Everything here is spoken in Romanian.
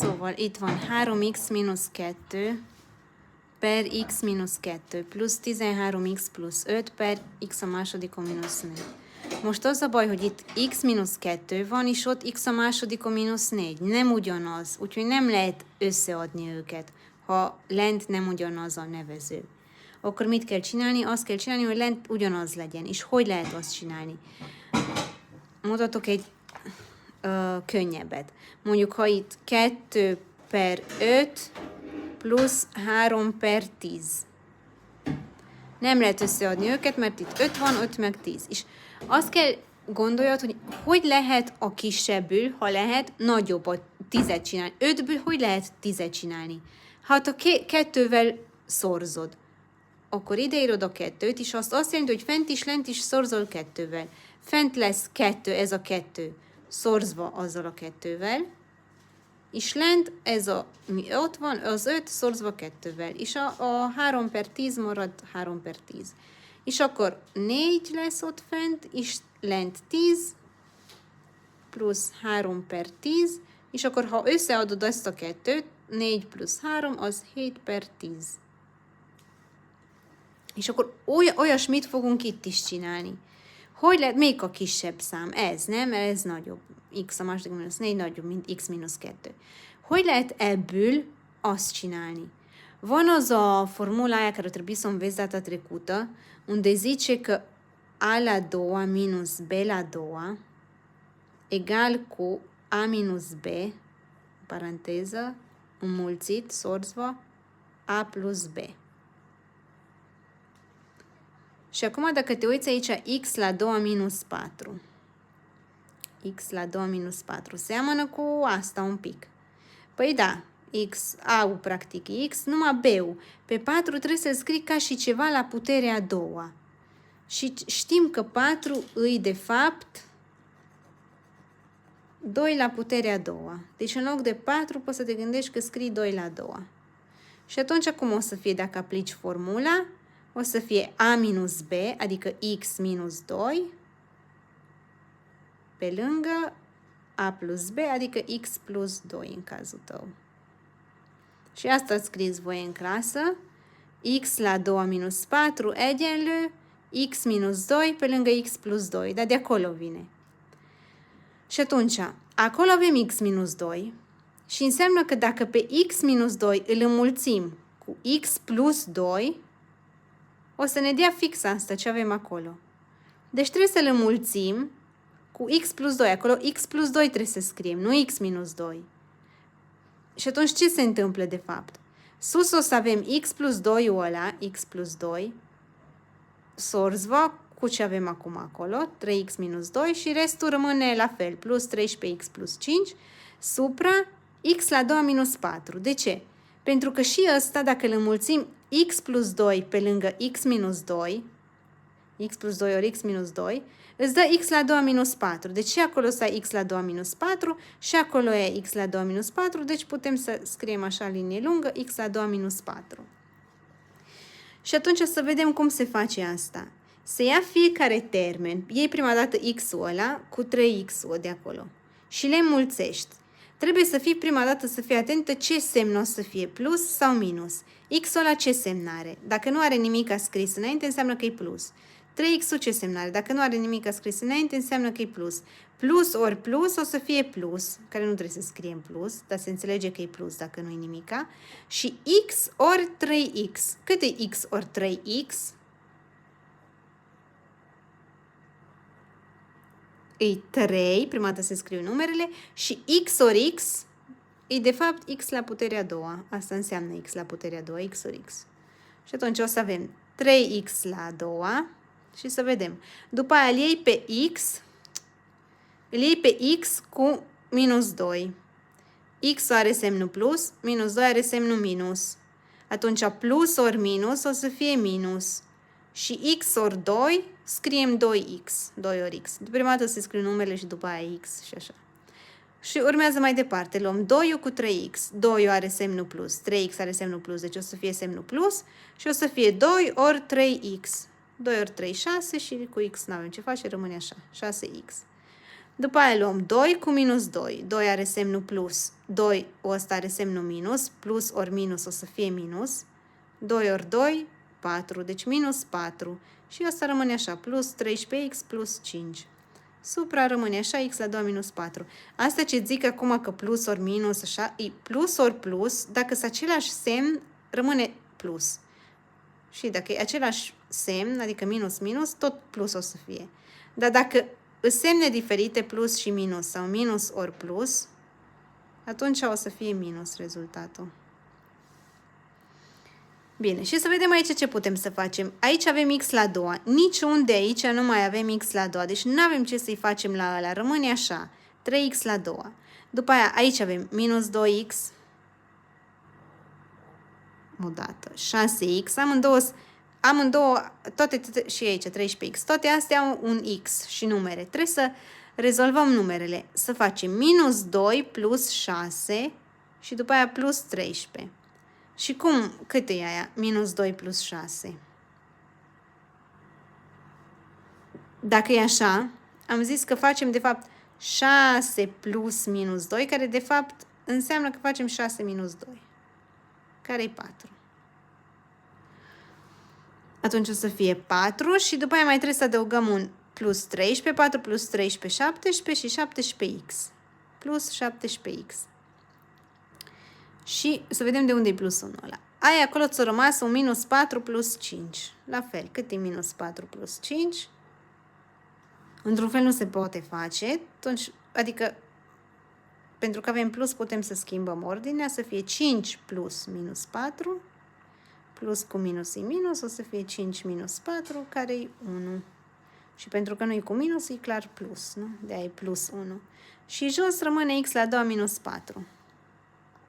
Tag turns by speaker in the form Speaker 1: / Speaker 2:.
Speaker 1: Szóval itt van 3x mínusz 2 per x mínusz 2 plusz 13x plusz 5 per x a másodikon mínusz 4. Most az a baj, hogy itt x mínusz 2 van, és ott x a másodikon mínusz 4. Nem ugyanaz, úgyhogy nem lehet összeadni őket, ha lent nem ugyanaz a nevező. Akkor mit kell csinálni? Azt kell csinálni, hogy lent ugyanaz legyen. És hogy lehet azt csinálni? Mutatok egy könnyebbet. Mondjuk, ha itt 2 per 5 plusz 3 per 10. Nem lehet összeadni őket, mert itt 5 van, 5 meg 10. És azt kell gondoljad, hogy lehet a kisebbül, ha lehet, nagyobb a 10-et csinálni. 5-ből hogy lehet 10-et csinálni? Hát a 2-vel szorzod. Akkor ideírod a 2-t, és azt jelenti, hogy fent is, lent is szorzol 2-vel. Fent lesz 2, ez a 2, szorzva azzal a 2-vel, és lent ez ott van, az 5 szorzva 2-vel, és a 3 per 10 marad 3 per 10. És akkor 4 lesz ott fent, és lent 10, plusz 3 per 10, és akkor ha összeadod ezt a 2-t, 4 plusz 3, az 7 per 10. És akkor olyasmit fogunk itt is csinálni. Hogy lehet, még a kisebb szám? Ez, nem? Mert ez nagyobb. X a második mínusz 4 nagyobb, mint x mínusz 2. Hogy lehet ebből azt csinálni? Van az a formula care trebuie să o înveți data trecută, unde zice că a la doua minus b la doua egal cu a minus b, paranteză, înmulțit, sorzva, a plus b. Și acum dacă te uiți aici, x la 2 minus 4. X la 2 minus 4. Seamănă cu asta un pic. Păi da, A-ul practic x, numai B-ul. Pe 4 trebuie să-l scrii ca și ceva la puterea a doua. Și știm că 4 îi de fapt 2 la puterea a doua. Deci în loc de 4 poți să te gândești că scrii 2 la a doua. Și atunci cum o să fie dacă aplici formula? O să fie a minus b, adică x minus 2, pe lângă a plus b, adică x plus 2 în cazul tău. Și asta ați scris voi în clasă. X la 2 minus 4 egală x minus 2 pe lângă x plus 2, dar de acolo vine. Și atunci, acolo avem x minus 2 și înseamnă că dacă pe x minus 2 îl înmulțim cu x plus 2, o să ne dea fix asta ce avem acolo. Deci trebuie să-l înmulțim cu x plus 2. Acolo x plus 2 trebuie să scriem, nu x minus 2. Și atunci ce se întâmplă de fapt? Sus o să avem x plus 2-ul ăla, x plus 2, sorzva cu ce avem acum acolo, 3x minus 2 și restul rămâne la fel, plus 13x plus 5, supra x la 2 minus 4. De ce? Pentru că și ăsta, dacă îl înmulțim x plus 2 pe lângă x minus 2, x plus 2 ori x minus 2, îți dă x la 2 minus 4. Deci și acolo stai x la 2 minus 4 și acolo e x la 2 minus 4, deci putem să scriem așa linie lungă, x la 2 minus 4. Și atunci să vedem cum se face asta. Se ia fiecare termen, iei prima dată x-ul ăla cu 3x-ul de acolo și le înmulțești. Trebuie să fii prima dată să fii atentă ce semn o să fie, plus sau minus. X-ul ăla ce semn are? Dacă nu are nimic scris înainte, înseamnă că e plus. 3x-ul ce semn are? Dacă nu are nimic scris înainte, înseamnă că e plus. Plus ori plus o să fie plus, care nu trebuie să scriem plus, dar se înțelege că e plus dacă nu e nimica. Și x ori 3x. Cât e x ori 3x? E 3, prima dată se scriu numerele, și x ori x e de fapt x la puterea a doua. Asta înseamnă x la puterea a doua, x ori x. Și atunci o să avem 3x la a doua și să vedem. După aia îl iei pe x cu minus 2. X are semnul plus, minus 2 are semnul minus. Atunci plus ori minus o să fie minus. Și x ori 2 scriem 2x, 2 ori x. De prima dată se scriu numele și după aia x și așa. Și urmează mai departe. Luăm 2 cu 3x. 2 are semnul plus, 3x are semnul plus, deci o să fie semnul plus și o să fie 2 ori 3x. 2 ori 3, 6 și cu x n-avem ce face, rămâne așa, 6x. După aia luăm 2 cu minus 2. 2 are semnul plus. 2 ăsta are semnul minus. Plus ori minus o să fie minus. 2 ori 2, 4. Deci minus 4. Și ăsta rămâne așa. Plus 13x plus 5. Supra rămâne așa, x la 2 minus 4. Asta ce zic acum că plus ori minus, așa, e plus ori plus. Dacă sunt același semn, rămâne plus. Și dacă e același semn, adică minus minus, tot plus o să fie. Dar dacă semne diferite, plus și minus, sau minus ori plus, atunci o să fie minus rezultatul. Bine, și să vedem aici ce putem să facem. Aici avem x la 2. Niciunde aici nu mai avem x la 2. Deci nu avem ce să-i facem la ăla. Rămâne așa. 3x la 2. După aia, aici avem minus 2x. Odată. 6x. Amândouă, toate, și aici 13x. Toate astea au un x și numere. Trebuie să rezolvăm numerele. Să facem minus 2 plus 6 și după aia plus 13. Și cum? Cât e aia? Minus 2 plus 6. Dacă e așa, am zis că facem de fapt 6 plus minus 2, care de fapt înseamnă că facem 6 minus 2. Care e 4. Atunci o să fie 4 și după aia mai trebuie să adăugăm un plus 13, 4 plus 13, 17 și 17x. Plus 17x. Și să vedem de unde e plus 1 ăla. Aia acolo ți-a rămas un minus 4 plus 5. La fel, cât e minus 4 plus 5? Într-un fel nu se poate face, atunci, adică pentru că avem plus putem să schimbăm ordinea, să fie 5 plus minus 4, plus cu minus e minus, o să fie 5 minus 4, care e 1. Și pentru că nu e cu minus, e clar plus, nu? De-aia e plus 1. Și jos rămâne x la 2 minus 4.